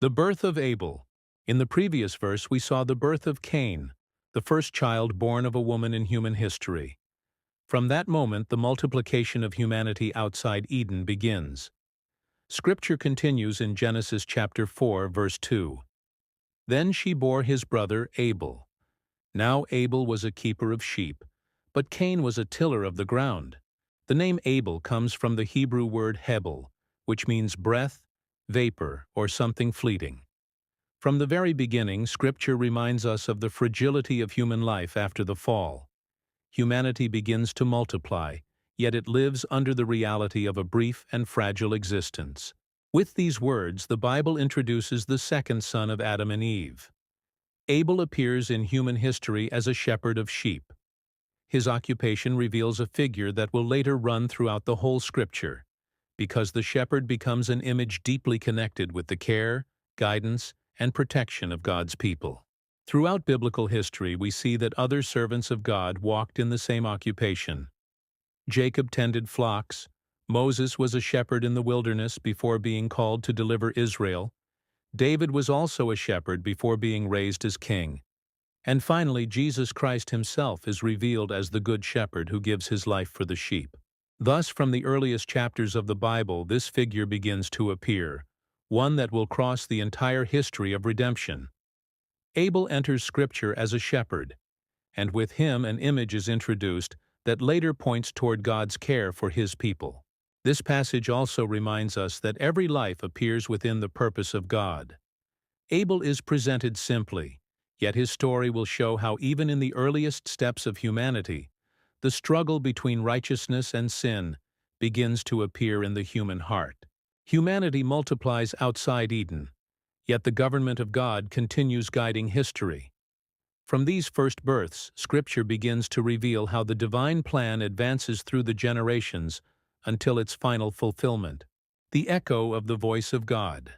The birth of Abel. In the previous verse we saw the birth of Cain, the first child born of a woman in human history. From that moment the multiplication of humanity outside Eden begins. Scripture continues in Genesis chapter 4, verse 2. Then she bore his brother Abel. Now Abel was a keeper of sheep, but Cain was a tiller of the ground. The name Abel comes from the Hebrew word hebel, which means breath, vapor, or something fleeting. From the very beginning, Scripture reminds us of the fragility of human life after the fall. Humanity begins to multiply, yet it lives under the reality of a brief and fragile existence. With these words, the Bible introduces the second son of Adam and Eve. Abel appears in human history as a shepherd of sheep. His occupation reveals a figure that will later run throughout the whole Scripture, because the shepherd becomes an image deeply connected with the care, guidance, and protection of God's people. Throughout biblical history, we see that other servants of God walked in the same occupation. Jacob tended flocks, Moses was a shepherd in the wilderness before being called to deliver Israel, David was also a shepherd before being raised as king. And finally, Jesus Christ himself is revealed as the Good Shepherd who gives his life for the sheep. Thus, from the earliest chapters of the Bible, this figure begins to appear, one that will cross the entire history of redemption. Abel enters Scripture as a shepherd, and with him an image is introduced that later points toward God's care for his people. This passage also reminds us that every life appears within the purpose of God. Abel is presented simply, yet his story will show how even in the earliest steps of humanity, the struggle between righteousness and sin begins to appear in the human heart. Humanity multiplies outside Eden, yet the government of God continues guiding history. From these first births, Scripture begins to reveal how the divine plan advances through the generations until its final fulfillment. The echo of the voice of God.